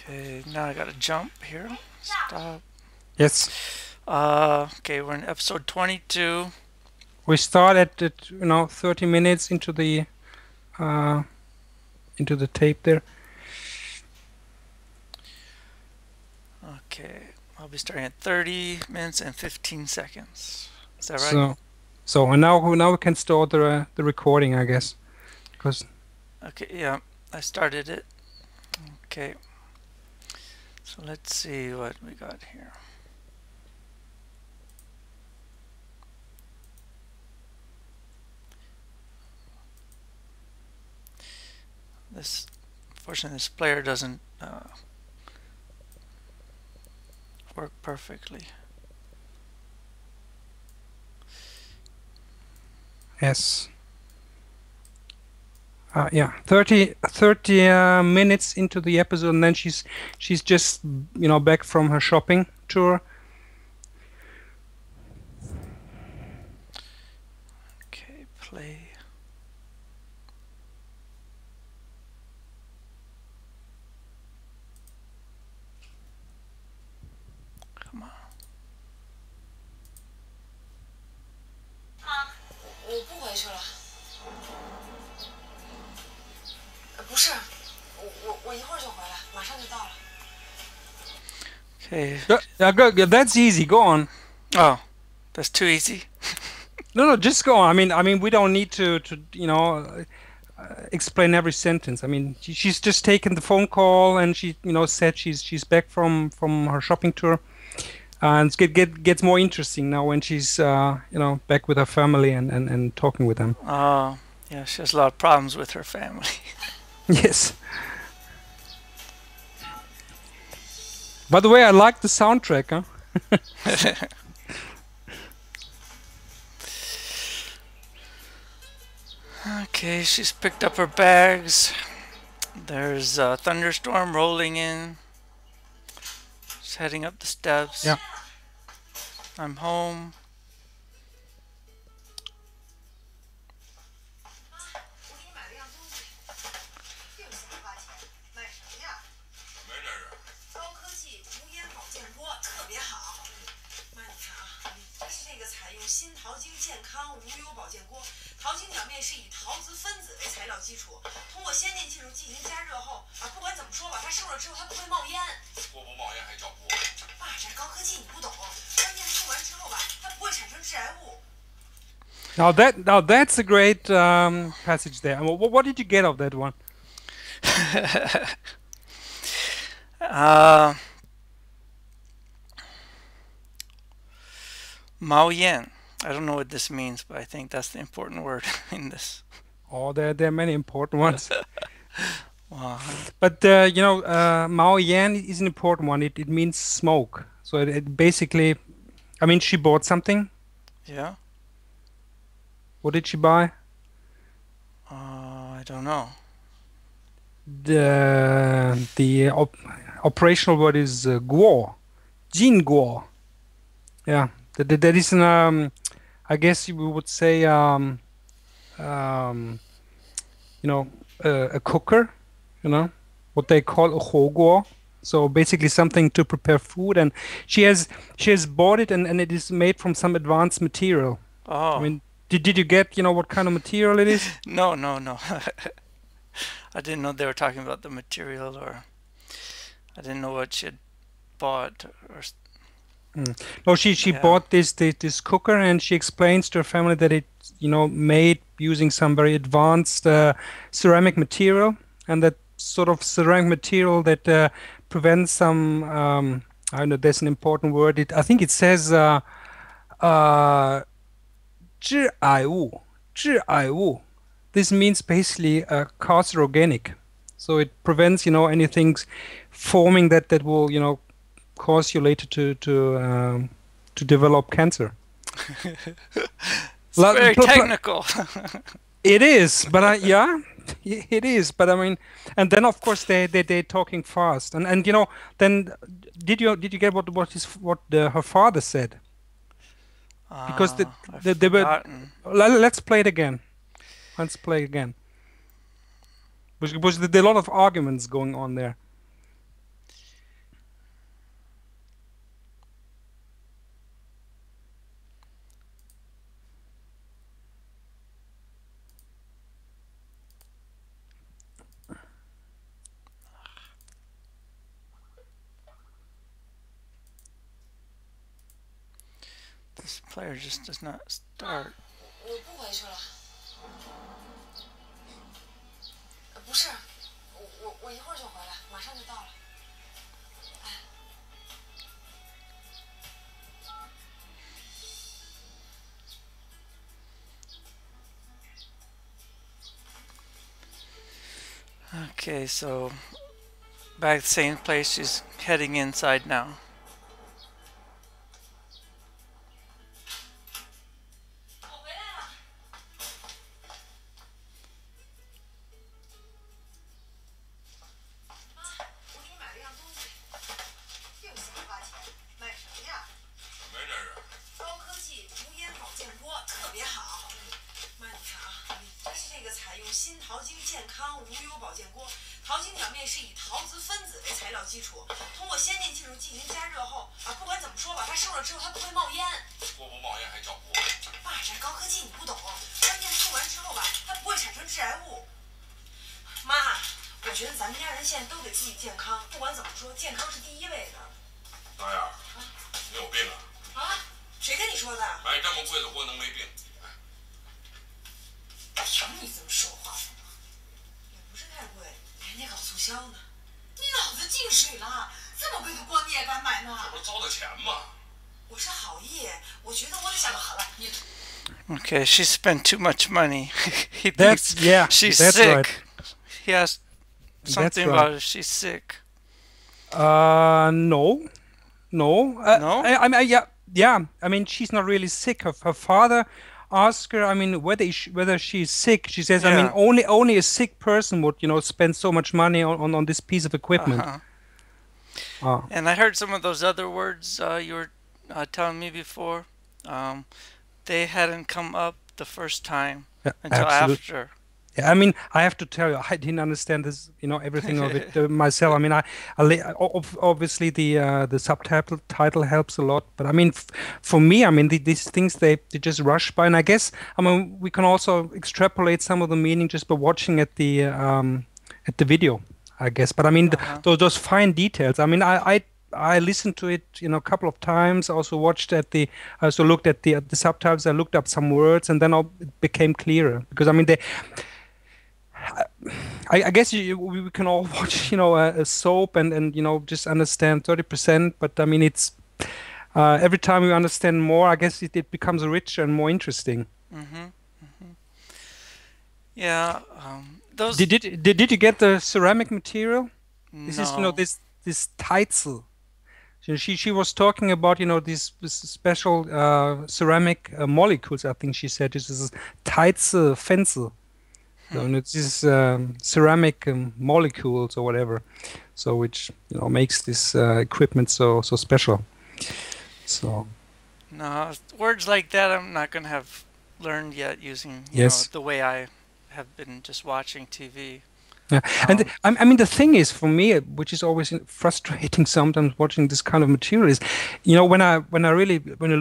Okay, now I gotta jump here. Stop. Yes. Okay, we're in episode 22. We start at 30 minutes uh, into the tape there. Okay, I'll be starting at 30 minutes and 15 seconds. Is that right? And now we can start the recording, I guess, because Okay, yeah, I started it. Okay, so let's see what we got here. Unfortunately, this player doesn't work perfectly. yes. Yeah, 30 minutes into the episode, and then she's just back from her shopping tour. Okay, play. Come on. 我不回去了。不是，我一会儿就回来，马上就到了。Okay. That's easy. Go on. Oh, that's too easy. No, just go on. I mean, we don't need to explain every sentence. I mean, she's just taken the phone call, and she said she's back from her shopping tour, and it gets more interesting now when she's back with her family and talking with them. Oh, yeah, she has a lot of problems with her family. Yes. By the way, I like the soundtrack, huh? Okay, she's picked up her bags. There's a thunderstorm rolling in. She's heading up the steps. Yeah. I'm home. Now that's a great passage there. What did you get of that one? Mao Yan. I don't know what this means, but I think that's the important word in this. Oh, there are many important ones. Wow. But Mao Yan is an important one. It means smoke. So it basically, I mean, she bought something. Yeah. What did she buy? I don't know. The operational word is guo, jin guo. Yeah, that is an I guess we would say a cooker, what they call a guo. So basically something to prepare food, and she has bought it, and it is made from some advanced material. Oh. I mean, did you get what kind of material it is? No. I didn't know they were talking about the material, or I didn't know what she had bought. Or No, she bought this cooker, and she explains to her family that it's made using some very advanced ceramic material, and that sort of ceramic material that prevents some I don't know. There's an important word. I think it says 致癌物. This means basically carcinogenic. So it prevents anything forming that will cause you later to develop cancer. It's very technical. It is, but it is. But I mean, and then of course they're talking fast, and then did you get what her father said? Because they were. Let's play it again. Let's play again. Because there are a lot of arguments going on there. player just does not start. 我不回去了。不是，我一会儿就回来，马上就到了。Okay, so back to the same place. She's heading inside now. Okay, she spent too much money. He thinks she's sick. Right. He has something about her. She's sick. No. No? I mean, yeah. I mean, she's not really sick. Her father asked her. I mean, whether she's sick. She says, I mean, only a sick person would, spend so much money on this piece of equipment. And I heard some of those other words you were telling me before. They hadn't come up the first time until after. Yeah, I mean, I have to tell you, I didn't understand this, everything of it myself. I mean, obviously the subtitle helps a lot, but I mean, for me, I mean, these things they just rush by, and I guess, I mean, we can also extrapolate some of the meaning just by watching at the video, I guess. But I mean, those fine details. I mean, I listened to it, a couple of times. I also looked at the subtitles. I looked up some words, and then it became clearer. Because I mean, I guess we can all watch, a soap and just understand 30%. But I mean, it's every time we understand more, I guess it becomes richer and more interesting. Yeah. Those. Did you get the ceramic material? No. This is this Teitzel. She was talking about these special ceramic molecules. I think she said this is Teitzel Fenzel. So it's these ceramic molecules or whatever. So which makes this equipment so special. So. No, words like that I'm not gonna have learned yet using the way I have been just watching TV. Yeah, and I mean the thing is for me, which is always frustrating sometimes watching this kind of material, is when I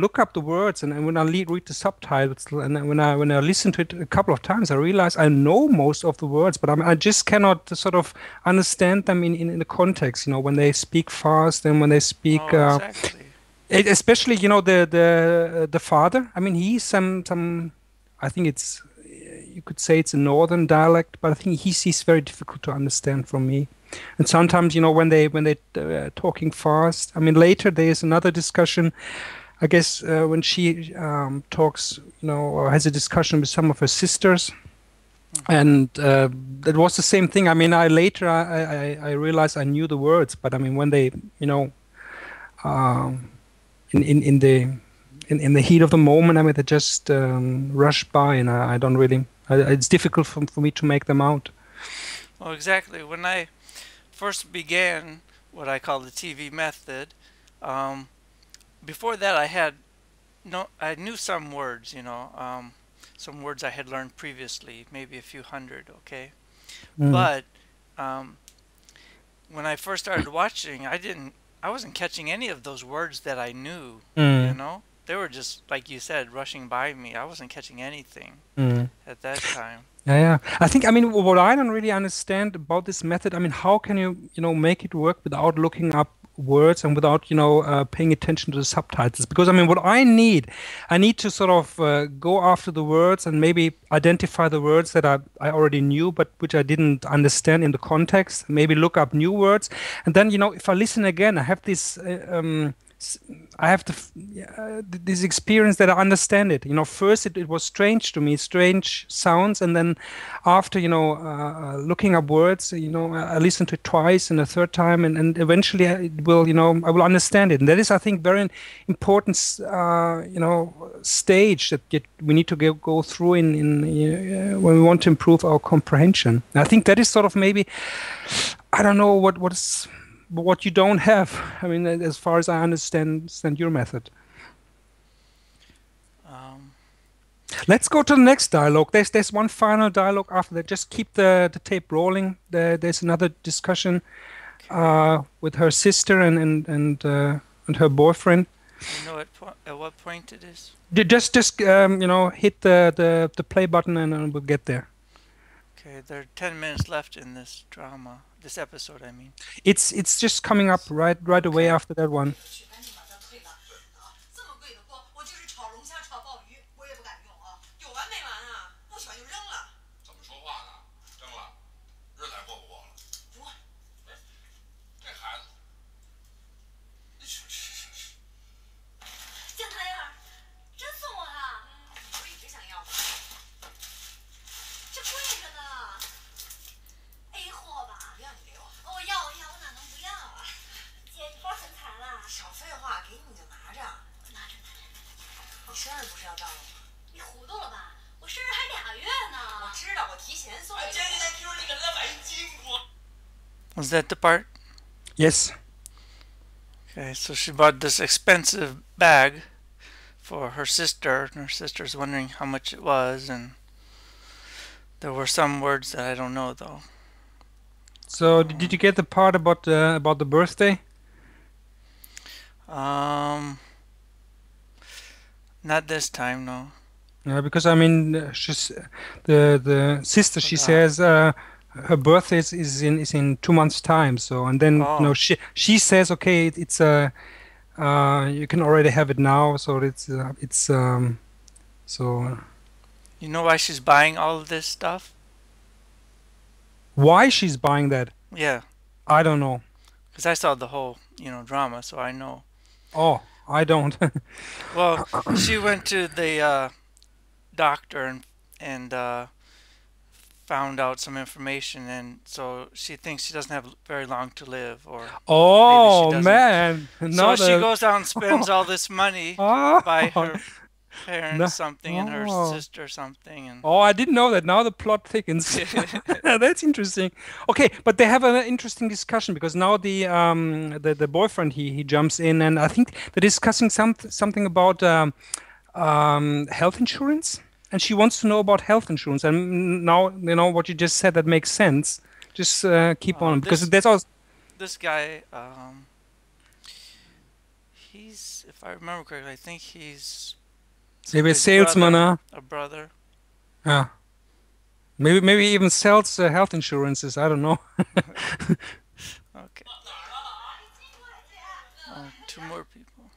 look up the words and when I read the subtitles and when I listen to it a couple of times, I realize I know most of the words, but I just cannot sort of understand them in the context. When they speak fast and when they speak. Exactly. Especially the father. I mean he's some. I think it's. You could say it's a northern dialect, but I think he's very difficult to understand for me. And sometimes, when they talking fast. I mean, later there is another discussion. I guess when she talks, or has a discussion with some of her sisters, and that was the same thing. I mean, I realized I knew the words, but I mean, when they, in the heat of the moment, I mean, they just rush by, and I don't really. It's difficult for me to make them out. Well, exactly. When I first began what I call the TV method, before that I knew some words, some words I had learned previously, maybe a few hundred, okay? But when I first started watching, I wasn't catching any of those words that I knew, They were just, like you said, rushing by me. I wasn't catching anything at that time. Yeah. I think, I mean, what I don't really understand about this method, I mean, how can you, make it work without looking up words and without, paying attention to the subtitles. Because I mean, what I need to sort of go after the words and maybe identify the words that I already knew, but which I didn't understand in the context. Maybe look up new words, and then if I listen again, I have this. I have this experience that I understand it. First it was strange to me, strange sounds, and then after looking up words, I listened to it twice and a third time, and eventually it will, I will understand it. And that is, I think, very important, stage that we need to go through in when we want to improve our comprehension. And I think that is sort of maybe, I don't know what you don't have. I mean, as far as I understand your method. Let's go to the next dialogue. There's one final dialogue after that. Just keep the tape rolling. There's another discussion with her sister and her boyfriend. You know at what point it is? Just hit the play button and we'll get there. Okay, there are 10 minutes left in this drama. This episode, I mean. It's just coming up right away after that one. Was that the part? Yes. Okay, so she bought this expensive bag for her sister, and her sister's wondering how much it was, and there were some words that I don't know though. So did you get the part about the birthday? Not this time, no. Yeah, because I mean, she's the sister. She says her birthday is in 2 months' time. So and then she says, okay, it's you can already have it now. So it's so. You know why she's buying all of this stuff? Why she's buying that? Yeah. I don't know. Because I saw the whole drama, so I know. Oh, I don't. Well, she went to the doctor and found out some information, and so she thinks she doesn't have very long to live, or oh maybe she man! So she goes out and spends all this money by her parents something and her sister something. And I didn't know that. Now the plot thickens. That's interesting. Okay, but they have an interesting discussion because now the boyfriend he jumps in, and I think they're discussing something about health insurance. And she wants to know about health insurance. And now, what you just said, that makes sense. Just keep on. Because that's all. This guy, he's, if I remember correctly, I think he's... Maybe a salesman, a brother. Yeah. Maybe even sells health insurances. I don't know. Okay. Two more people.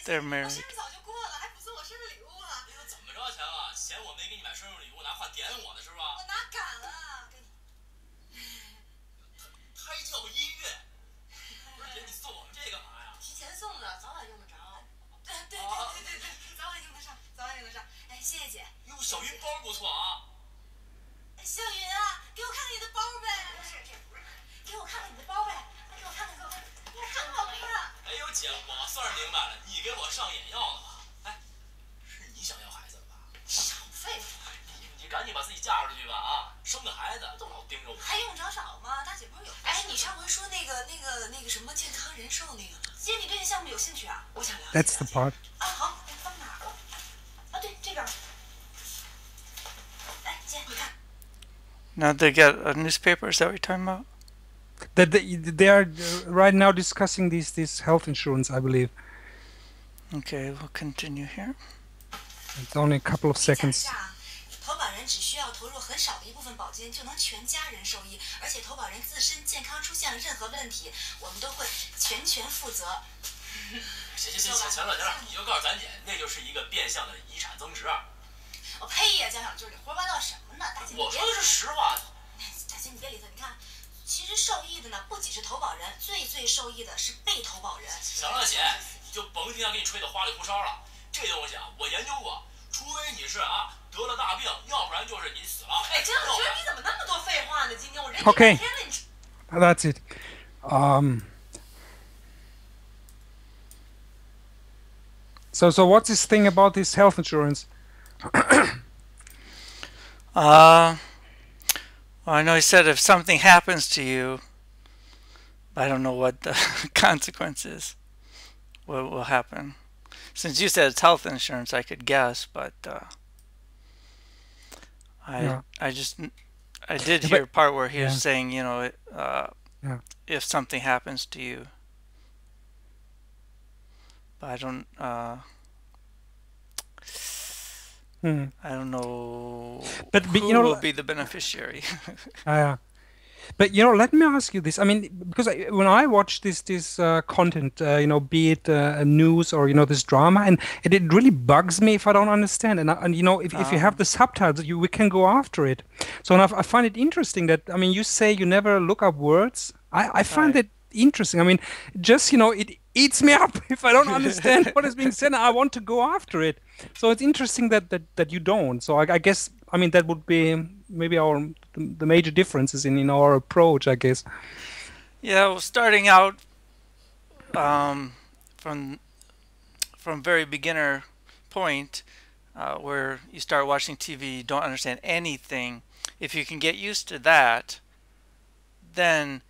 They're married. That's the part. Now they get a newspaper, is that what you're talking about? That they are right now discussing this health insurance, I believe. Okay, we'll continue here. It's only a couple of seconds. 很少的一部分保监就能全家人受益，而且投保人自身健康出现了任何问题，我们都会全权负责。行，行了，你就告诉咱姐，那就是一个变相的遗产增值。我呸呀，江小军，你胡说八道什么呢？大姐，我说的是实话。大姐，你别理他，你看。其实受益的呢，不仅是投保人，最受益的是被投保人。行了，姐，你就甭听他给你吹的花里胡哨了。这东西啊，我研究过，除非你是得了大病，要不然就是你死了。哎，江小军，你怎么那么多废话呢？今天我忍你Okay, 半天了，你。that's it. So what's this thing about this health insurance? Well, I know he said if something happens to you, I don't know what the consequences will happen. Since you said it's health insurance, I could guess, but Yeah. I did hear a part where he Yeah. was saying, Yeah. if something happens to you. But I don't know But who you know, will be the beneficiary. But let me ask you this. I mean, because when I watch this content, be it news or this drama, and it really bugs me if I don't understand. And if you have the subtitles, we can go after it. So and I find it interesting that you say you never look up words. I find Right. that interesting. I mean, just it eats me up if I don't understand what is being said. I want to go after it. So it's interesting that you don't. So I guess that would be maybe the major differences in our approach, I guess. Yeah, well, starting out from very beginner point, where you start watching TV, you don't understand anything. If you can get used to that, then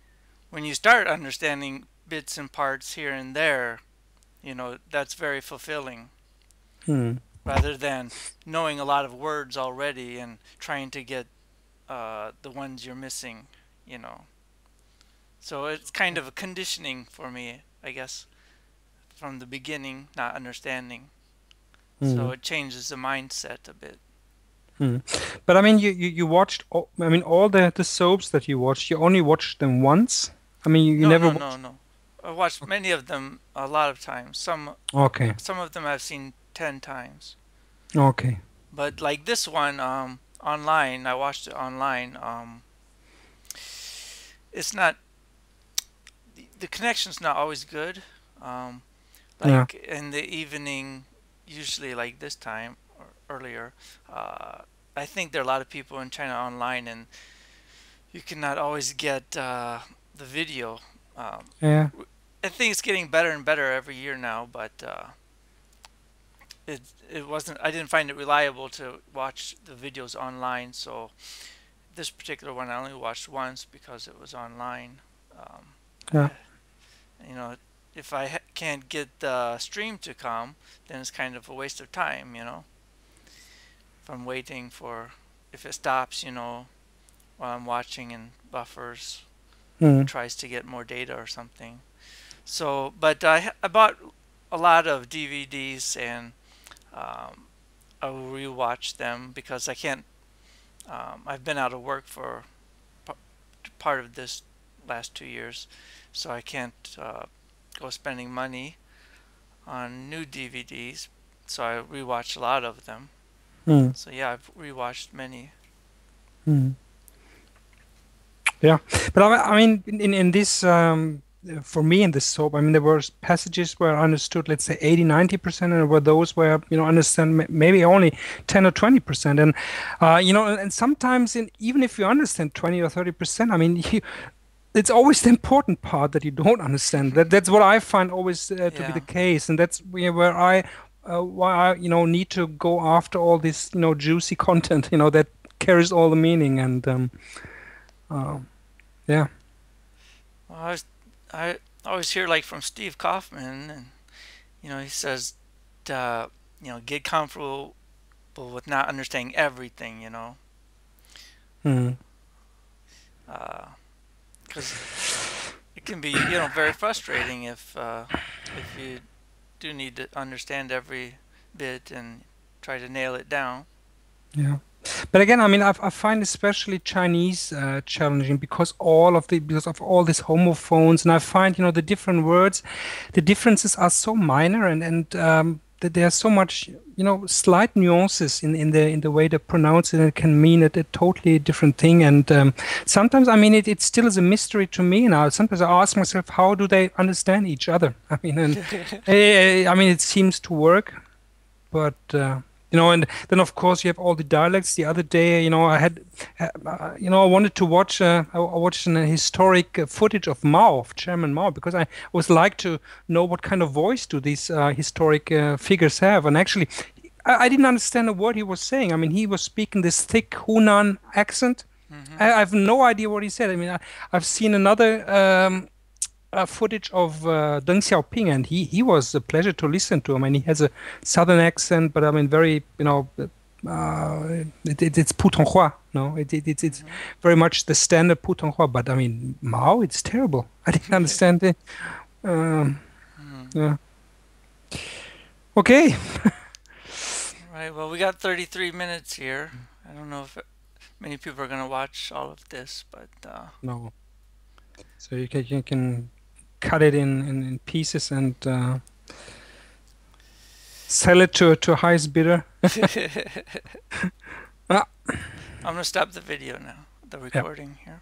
when you start understanding bits and parts here and there, that's very fulfilling. Rather than knowing a lot of words already and trying to get the ones you're missing, So it's kind of a conditioning for me, I guess, from the beginning, not understanding. So it changes the mindset a bit. But you watched all the soaps that you watched. You only watched them once. You never. No. I watched many of them a lot of times. Okay. Some of them I've seen 10 times. Okay. But like this one, online, I watched it online. It's not, the connection's not always good. Like in the evening, usually like this time or earlier, I think there are a lot of people in China online, and you cannot always get the video. Yeah. I think it's getting better and better every year now, but it wasn't. I didn't find it reliable to watch the videos online. So this particular one I only watched once because it was online. Yeah. If I can't get the stream to come, then it's kind of a waste of time. If I'm waiting for, if it stops, while I'm watching and buffers, tries to get more data or something. So, but I bought a lot of DVDs, and I will rewatch them because I can't. I've been out of work for part of this last 2 years, so I can't go spending money on new DVDs. So I rewatched a lot of them. So yeah, I've rewatched many. Yeah, but in this, for me in this soap, there were passages where I understood, let's say 80-90%, and there were those where I understand maybe only 10 or 20%, and and sometimes even if you understand 20 or 30%, it's always the important part that you don't understand. That's what I find always to be the case, and that's where I why I need to go after all this juicy content that carries all the meaning, and yeah. Well, I always hear like from Steve Kaufman, and he says, get comfortable with not understanding everything, because it can be very frustrating if you do need to understand every bit and try to nail it down. Yeah. But again, I mean, I find especially Chinese challenging because of all these homophones, and I find, the different words, the differences are so minor, and that there's so much, slight nuances in the way they pronounce it, and it can mean a totally different thing. And sometimes, I mean, it still is a mystery to me now. Sometimes I ask myself, how do they understand each other? I mean, and I mean, it seems to work, but. And then of course you have all the dialects. The other day, I wanted to watch. I watched an historic footage of Mao, of Chairman Mao, because I was like to know what kind of voice do these historic figures have. And actually, I didn't understand a word he was saying. I mean, he was speaking this thick Hunan accent. I have no idea what he said. I mean, I've seen another. Footage of Deng Xiaoping, and he was a pleasure to listen to. I mean, he has a southern accent, but I mean, very, it's Putonghua. No, it's very much the standard Putonghua. But I mean, Mao, it's terrible. I didn't understand it. Yeah. Okay. Right. Well, we got 33 minutes here. I don't know if many people are going to watch all of this, but No. So you can cut it in pieces and sell it to highest bidder. I'm going to stop the video now, the recording here.